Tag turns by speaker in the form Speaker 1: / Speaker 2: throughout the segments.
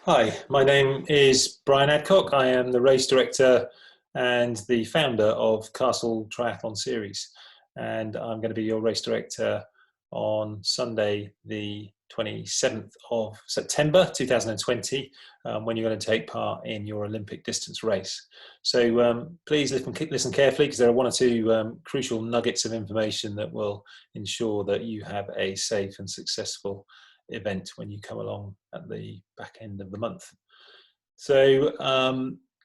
Speaker 1: Hi, my name is Brian Adcock. I am the race director and the founder of Castle Triathlon Series. And I'm going to be your race director on Sunday, the 27th of September 2020, when you're going to take part in your Olympic distance race. So please listen carefully, because there are one or two crucial nuggets of information that will ensure that you have a safe and successful event when you come along at the back end of the month. So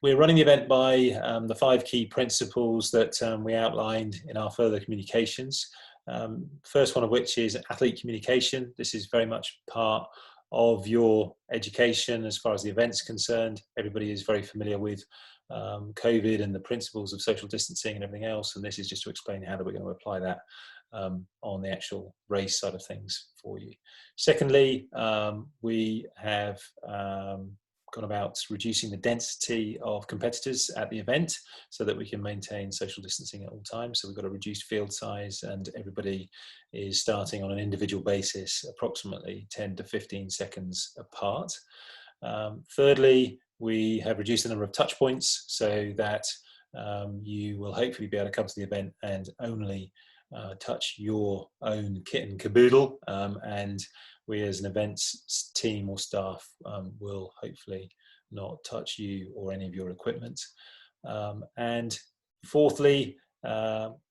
Speaker 1: we're running the event by the 5 key principles that we outlined in our further communications. First one of which is athlete communication. This is very much part of your education as far as the event's concerned. Everybody is very familiar with COVID and the principles of social distancing and everything else, and this is just to explain how that we're going to apply that on the actual race side of things for you. Secondly, we have gone about reducing the density of competitors at the event so that we can maintain social distancing at all times. So we've got a reduced field size, and everybody is starting on an individual basis, approximately 10 to 15 seconds apart. Thirdly, we have reduced the number of touch points so that you will hopefully be able to come to the event and only touch your own kit and caboodle, and we as an events team or staff will hopefully not touch you or any of your equipment. And fourthly,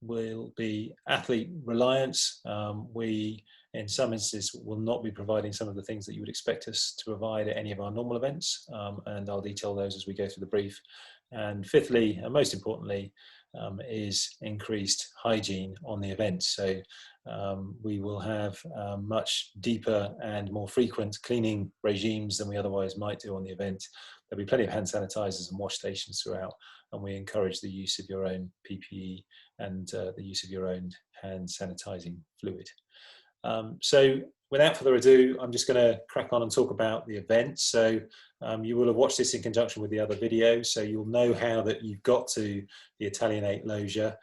Speaker 1: will be athlete reliance. We, in some instances, will not be providing some of the things that you would expect us to provide at any of our normal events, and I'll detail those as we go through the brief. And fifthly, and most importantly, is increased hygiene on the event. So we will have much deeper and more frequent cleaning regimes than we otherwise might do on the event. There'll be plenty of hand sanitizers and wash stations throughout, and we encourage the use of your own PPE and the use of your own hand sanitizing fluid. So without further ado, I'm just going to crack on and talk about the event. So you will have watched this in conjunction with the other videos, so you'll know how that you've got to the Italiana Logia,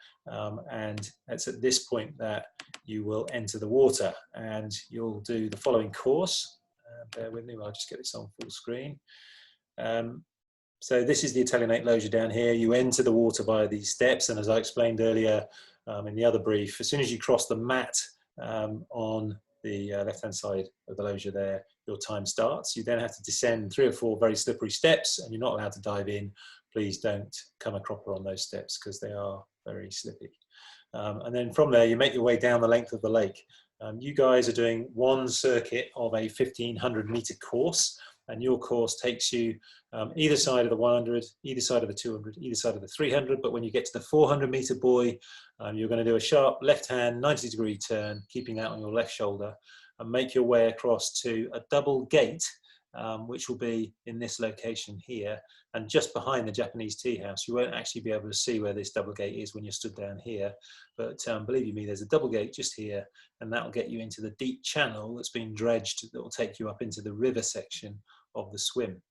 Speaker 1: and it's at this point that you will enter the water, and you'll do the following course. Bear with me while I just get this on full screen. So this is the Italiana Logia down here. You enter the water via these steps, and as I explained earlier in the other brief, as soon as you cross the mat on the left-hand side of the loggia there, your time starts. You then have to descend 3 or 4 very slippery steps, and you're not allowed to dive in. Please don't come a cropper on those steps because they are very slippy. And then from there, you make your way down the length of the lake. You guys are doing one circuit of a 1,500-meter course, and your course takes you either side of the 100, either side of the 200, either side of the 300. But when you get to the 400-meter buoy, you're going to do a sharp left-hand 90-degree turn, keeping that on your left shoulder, and make your way across to a double gate, which will be in this location here, and just behind the Japanese tea house. You won't actually be able to see where this double gate is when you're stood down here, but believe you me, there's a double gate just here, and that will get you into the deep channel that's been dredged that will take you up into the river section of the swim.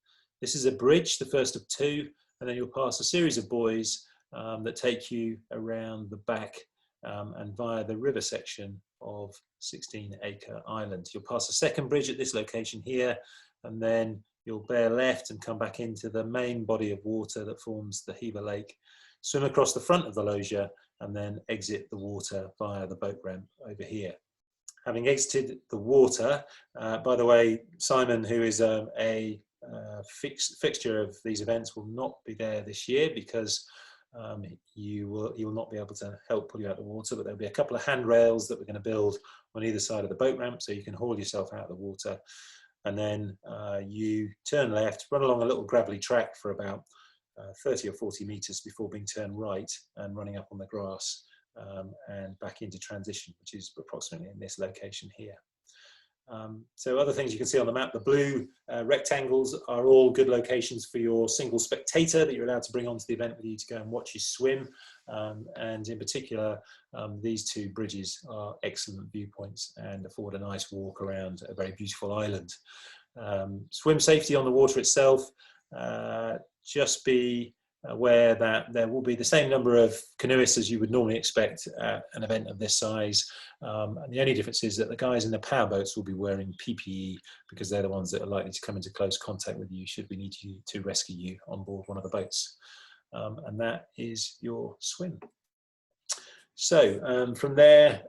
Speaker 1: This is a bridge, the first of 2, and then you'll pass a series of buoys that take you around the back and via the river section of 16-acre Island. You'll pass a second bridge at this location here, and then you'll bear left and come back into the main body of water that forms the Hever Lake, swim across the front of the loggia, and then exit the water via the boat ramp over here. Having exited the water, by the way, Simon, who is a fixture of these events, will not be there this year because he will not be able to help pull you out of the water, but there'll be a couple of handrails that we're going to build on either side of the boat ramp so you can haul yourself out of the water. And then you turn left, run along a little gravelly track for about 30 or 40 meters before being turned right and running up on the grass and back into transition, which is approximately in this location here. So other things you can see on the map, the blue rectangles are all good locations for your single spectator that you're allowed to bring onto the event with you to go and watch you swim. And in particular, these 2 bridges are excellent viewpoints and afford a nice walk around a very beautiful island. Swim safety on the water itself, just be where that there will be the same number of canoeists as you would normally expect at an event of this size. And the only difference is that the guys in the powerboats will be wearing PPE because they're the ones that are likely to come into close contact with you should we need you to rescue you on board one of the boats. And that is your swim. So from there,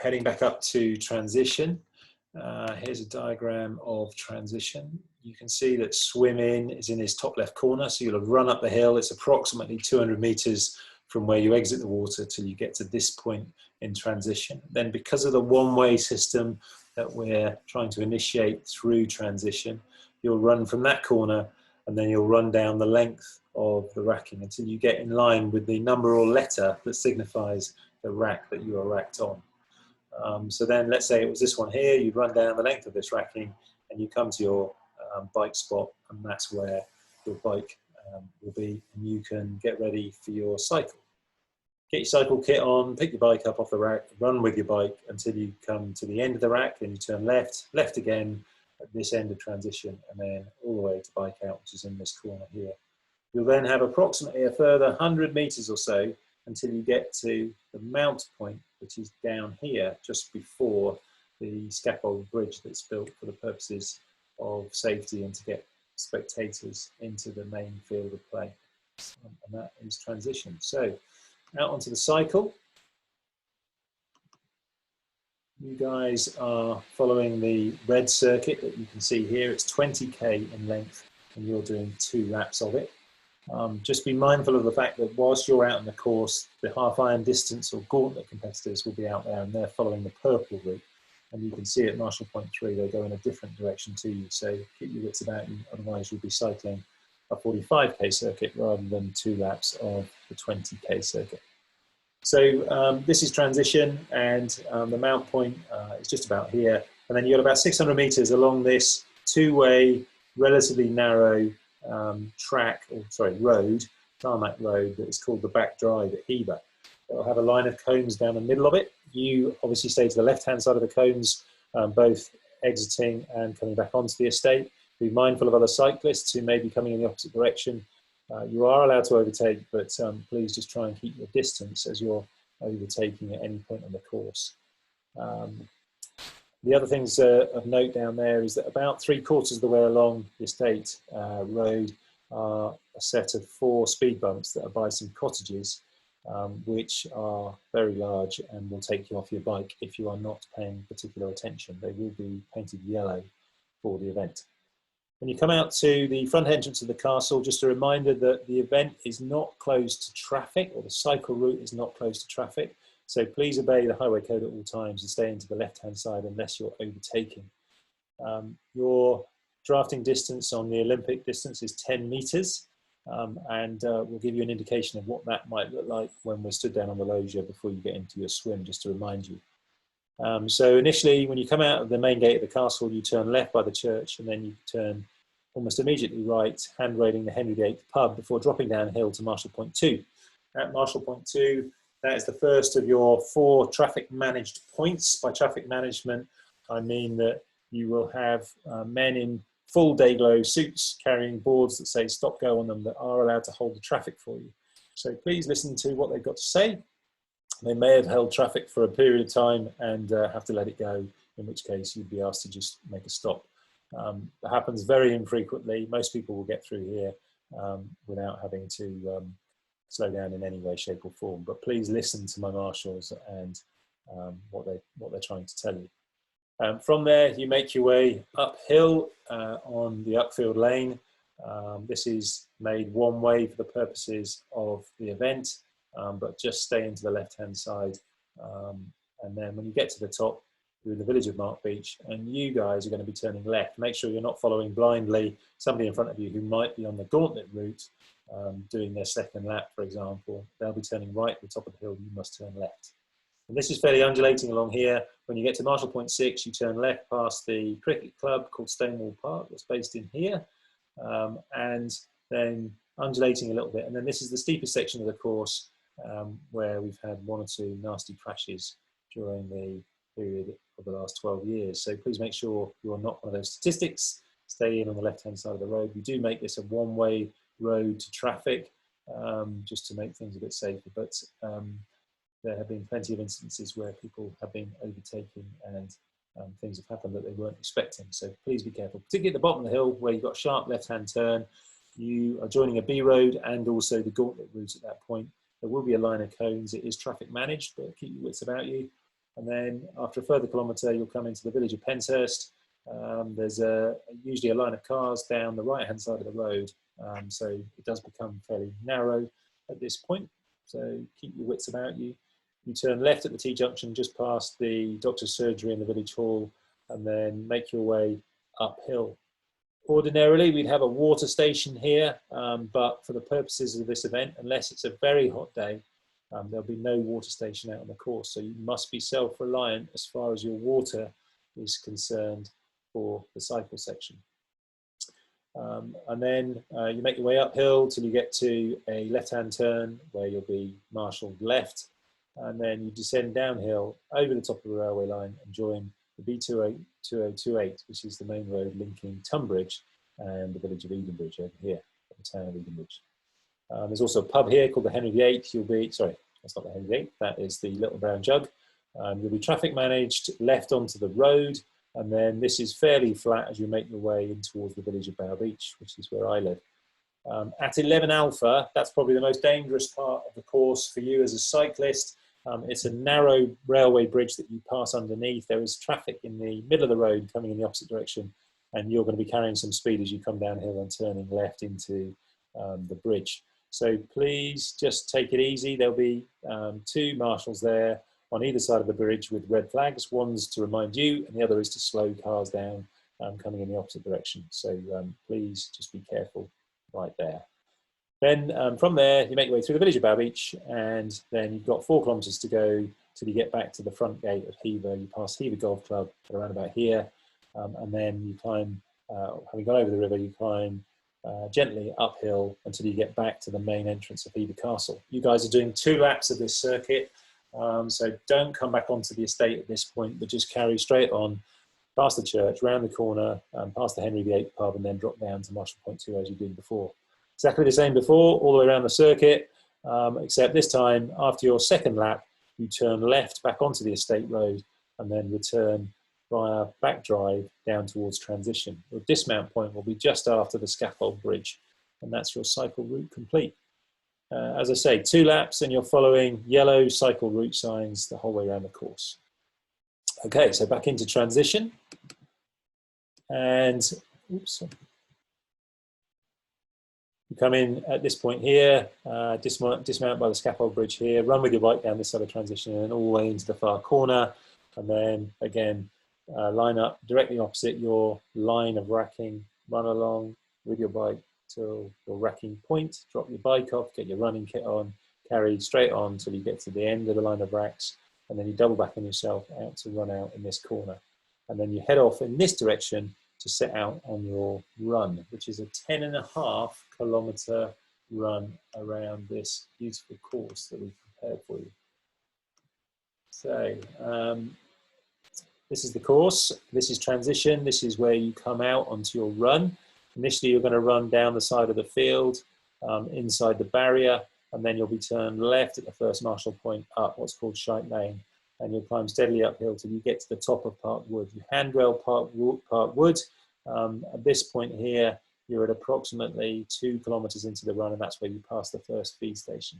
Speaker 1: heading back up to transition. Here's a diagram of transition. You can see that swim in is in this top left corner, so you'll have run up the hill. It's approximately 200 meters from where you exit the water till you get to this point in transition. Then because of the one-way system that we're trying to initiate through transition, you'll run from that corner and then you'll run down the length of the racking until you get in line with the number or letter that signifies the rack that you are racked on. So then let's say it was this one here, you'd run down the length of this racking and you come to your bike spot, and that's where your bike will be, and you can get ready for your cycle. Get your cycle kit on, pick your bike up off the rack, run with your bike until you come to the end of the rack, then you turn left, left again at this end of transition, and then all the way to bike out, which is in this corner here. You'll then have approximately a further 100 meters or so until you get to the mount point, which is down here, just before the scaffold bridge that's built for the purposes of safety and to get spectators into the main field of play. And that is transition. So out onto the cycle. You guys are following the red circuit that you can see here. It's 20k in length and you're doing 2 laps of it. Just be mindful of the fact that whilst you're out in the course, the half iron distance or gauntlet competitors will be out there and they're following the purple route. And you can see at Marshall Point 3, they go in a different direction to you. So keep your wits about you, otherwise you'll be cycling a 45k circuit rather than 2 laps of the 20k circuit. So this is transition, and the mount point is just about here. And then you've got about 600 meters along this 2-way, relatively narrow road, tarmac road, that is called the back drive at Hever. It'll have a line of cones down the middle of it. You obviously stay to the left-hand side of the cones, both exiting and coming back onto the estate. Be mindful of other cyclists who may be coming in the opposite direction. You are allowed to overtake, but please just try and keep your distance as you're overtaking at any point on the course. The other things of note down there is that about 3/4 of the way along the estate road are a set of 4 speed bumps that are by some cottages, which are very large and will take you off your bike if you are not paying particular attention. They will be painted yellow for the event. When you come out to the front entrance of the castle, just a reminder that the event is not closed to traffic, or the cycle route is not closed to traffic. So please obey the highway code at all times and stay into the left-hand side unless you're overtaking. Your drafting distance on the Olympic distance is 10 meters. And we'll give you an indication of what that might look like when we're stood down on the loggia before you get into your swim, just to remind you. So initially, when you come out of the main gate of the castle, you turn left by the church, and then you turn almost immediately right, hand-railing the Henrygate pub before dropping downhill to Marshall Point 2. At Marshall Point 2, that is the first of your 4 traffic managed points. By traffic management, I mean that you will have men in full day-glow suits carrying boards that say stop go on them that are allowed to hold the traffic for you. So please listen to what they've got to say. They may have held traffic for a period of time and have to let it go, in which case you'd be asked to just make a stop. That happens very infrequently. Most people will get through here without having to slow down in any way, shape or form. But please listen to my marshals and what they're trying to tell you. From there, you make your way uphill on the upfield lane. This is made one way for the purposes of the event, but just stay into the left-hand side. And then when you get to the top, you're in the village of Mark Beach, and you guys are going to be turning left. Make sure you're not following blindly somebody in front of you who might be on the gauntlet route, doing their second lap, for example. They'll be turning right at the top of the hill. You must turn left. And this is fairly undulating along here. When you get to Marshall Point 6, you turn left past the cricket club called Stonewall Park, that's based in here, and then undulating a little bit. And then this is the steepest section of the course, where we've had 1 or 2 nasty crashes during the period of the last 12 years. So please make sure you're not one of those statistics. Stay in on the left-hand side of the road. We do make this a one-way road to traffic. just to make things a bit safer. But there have been plenty of instances where people have been overtaken and things have happened that they weren't expecting. So please be careful, particularly at the bottom of the hill where you've got a sharp left-hand turn. You are joining a B road and also the gauntlet route at that point. There will be a line of cones. It is traffic managed, but keep your wits about you. And then after a further kilometre, you'll come into the village of Penshurst. There's usually a line of cars down the right-hand side of the road. So it does become fairly narrow at this point. So keep your wits about you. You turn left at the T-junction just past the doctor's surgery in the village hall and then make your way uphill. Ordinarily, we'd have a water station here, but for the purposes of this event, unless it's a very hot day, there'll be no water station out on the course. So you must be self-reliant as far as your water is concerned for the cycle section. And then you make your way uphill till you get to a left-hand turn where you'll be marshalled left. And then you descend downhill over the top of the railway line and join the B2028, which is the main road linking Tunbridge and the village of Edenbridge over here, the town of Edenbridge. There's also a pub here called the Henry VIII. You'll be, sorry, that's not the Henry VIII, that is the Little Brown Jug. You'll be traffic managed left onto the road, and then this is fairly flat as you make your way in towards the village of Bow Beach, which is where I live. At 11 Alpha, that's probably the most dangerous part of the course for you as a cyclist. It's a narrow railway bridge that you pass underneath. There is traffic in the middle of the road coming in the opposite direction, and you're going to be carrying some speed as you come downhill and turning left into the bridge. So please just take it easy. There'll be two marshals there on either side of the bridge with red flags. One's to remind you, and the other is to slow cars down coming in the opposite direction. So please just be careful right there. Then from there, you make your way through the village of Bow Beach, and then you've got 4 kilometres to go till you get back to the front gate of Hever. You pass Hever Golf Club at around about here, and then you climb, having gone over the river, you climb gently uphill until you get back to the main entrance of Hever Castle. You guys are doing 2 laps of this circuit, so don't come back onto the estate at this point, but just carry straight on, past the church, round the corner, past the Henry VIII pub, and then drop down to Marshall Point 2 as you did before. Exactly the same before, all the way around the circuit, except this time, after your second lap, you turn left back onto the estate road and then return via back drive down towards Transition. Your dismount point will be just after the scaffold bridge, and that's your cycle route complete. As I say, 2 laps, and you're following yellow cycle route signs the whole way around the course. Okay, so back into Transition, and oops. You come in at this point here, dismount by the scaffold bridge here, run with your bike down this side of Transition and all the way into the far corner, and then again line up directly opposite your line of racking, run along with your bike till your racking point, drop your bike off, get your running kit on, carry straight on till you get to the end of the line of racks, and then you double back on yourself out to run out in this corner. And then you head off in this direction to set out on your run, which is a 10.5 kilometre run around this beautiful course that we've prepared for you. So this is the course, this is Transition, this is where you come out onto your run. Initially you're going to run down the side of the field, inside the barrier, and then you'll be turned left at the first marshal point up what's called Shite Lane, and you'll climb steadily uphill till you get to the top of Park Wood. You handrail Park Wood. At this point here, you're at approximately 2 kilometres into the run, and that's where you pass the first feed station.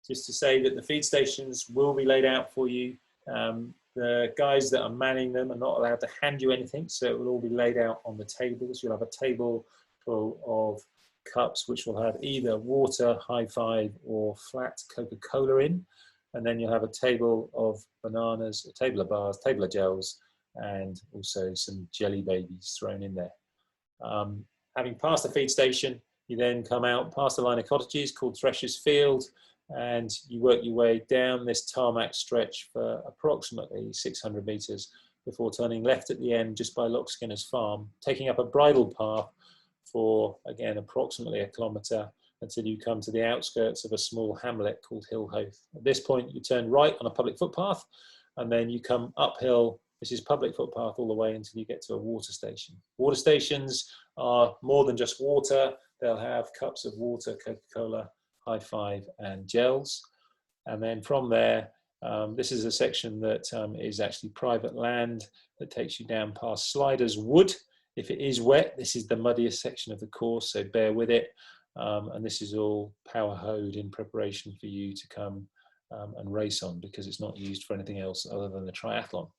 Speaker 1: Just to say that the feed stations will be laid out for you. The guys that are manning them are not allowed to hand you anything, so it will all be laid out on the tables. You'll have a table full of cups which will have either water, high five, or flat Coca-Cola in. And then you'll have a table of bananas, a table of bars, table of gels, and also some jelly babies thrown in there. Having passed the feed station, you then come out past the line of cottages called Thresher's Field, and you work your way down this tarmac stretch for approximately 600 metres before turning left at the end just by Lock Skinner's farm, taking up a bridle path for, again, approximately 1 kilometre until you come to the outskirts of a small hamlet called Hillhoath. At this point, you turn right on a public footpath, and then you come uphill. This is public footpath all the way until you get to a water station. Water stations are more than just water. They'll have cups of water, Coca-Cola, high five and gels. And then from there, this is a section that is actually private land that takes you down past Sliders Wood. If it is wet, this is the muddiest section of the course, so bear with it. And this is all power hoed in preparation for you to come and race on, because it's not used for anything else other than the triathlon.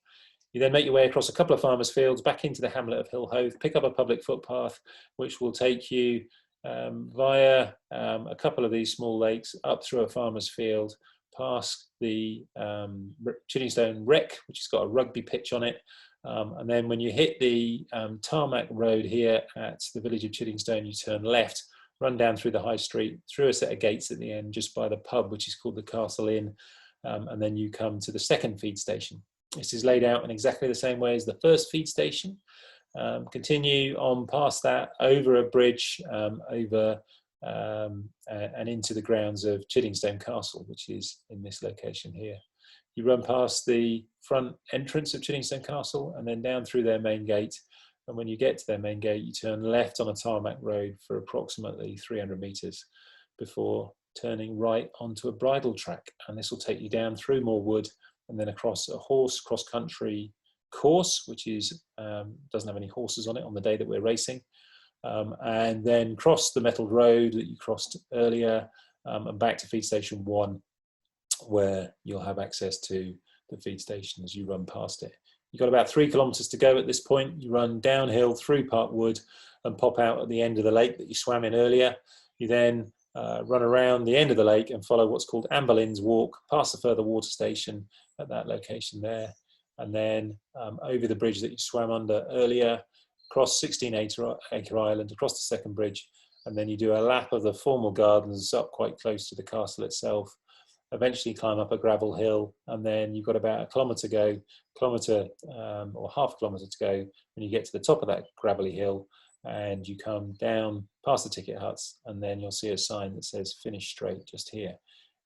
Speaker 1: You then make your way across a couple of farmers' fields back into the hamlet of Hillhoath, pick up a public footpath which will take you via a couple of these small lakes, up through a farmer's field, past the Chiddingstone Wreck, which has got a rugby pitch on it. And then when you hit the tarmac road here at the village of Chiddingstone, you turn left, run down through the high street, through a set of gates at the end, just by the pub, which is called the Castle Inn. And then you come to the second feed station. This is laid out in exactly the same way as the first feed station. Continue on past that, over a bridge, and into the grounds of Chiddingstone Castle, which is in this location here. You run past the front entrance of Chiddingstone Castle and then down through their main gate. And when you get to their main gate, you turn left on a tarmac road for approximately 300 meters before turning right onto a bridle track. And this will take you down through more wood and then across a horse cross-country course, which is doesn't have any horses on it on the day that we're racing, and then cross the metalled road that you crossed earlier, and back to feed station 1, where you'll have access to the feed station as you run past it. You've got about 3 kilometers to go at this point. You run downhill through Park Wood and pop out at the end of the lake that you swam in earlier. You then run around the end of the lake and follow what's called Amber Lynn's Walk, past the further water station at that location there, and then over the bridge that you swam under earlier, across 16-acre island, across the second bridge, and then you do a lap of the formal gardens up quite close to the castle itself, eventually climb up a gravel hill, and then you've got about a kilometre or half a kilometre to go when you get to the top of that gravelly hill, and you come down past the ticket huts, and then you'll see a sign that says finish straight just here.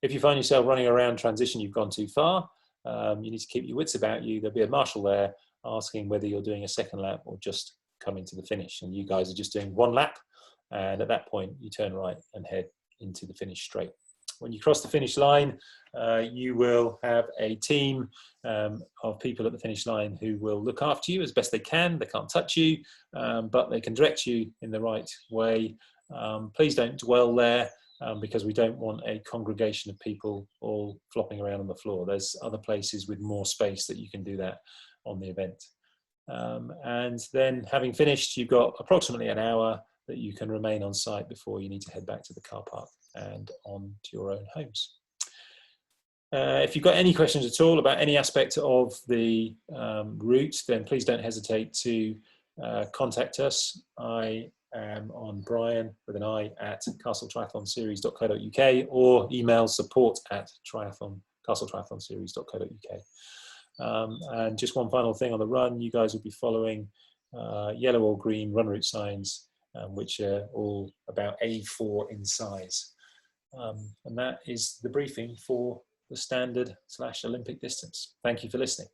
Speaker 1: If you find yourself running around transition, you've gone too far, you need to keep your wits about you. There'll be a marshal there asking whether you're doing a second lap or just coming to the finish, and you guys are just doing 1 lap, and at that point you turn right and head into the finish straight. When you cross the finish line, you will have a team of people at the finish line who will look after you as best they can. They can't touch you, but they can direct you in the right way. Please don't dwell there, because we don't want a congregation of people all flopping around on the floor. There's other places with more space that you can do that on the event. And then having finished, you've got approximately an hour that you can remain on site before you need to head back to the car park and on to your own homes. If you've got any questions at all about any aspect of the route, then please don't hesitate to contact us. I am on Brian with an I at castletriathlonseries.co.uk, or email support@castletriathlonseries.co.uk. And just one final thing on the run, you guys will be following yellow or green run route signs, which are all about A4 in size. And that is the briefing for the standard / Olympic distance. Thank you for listening.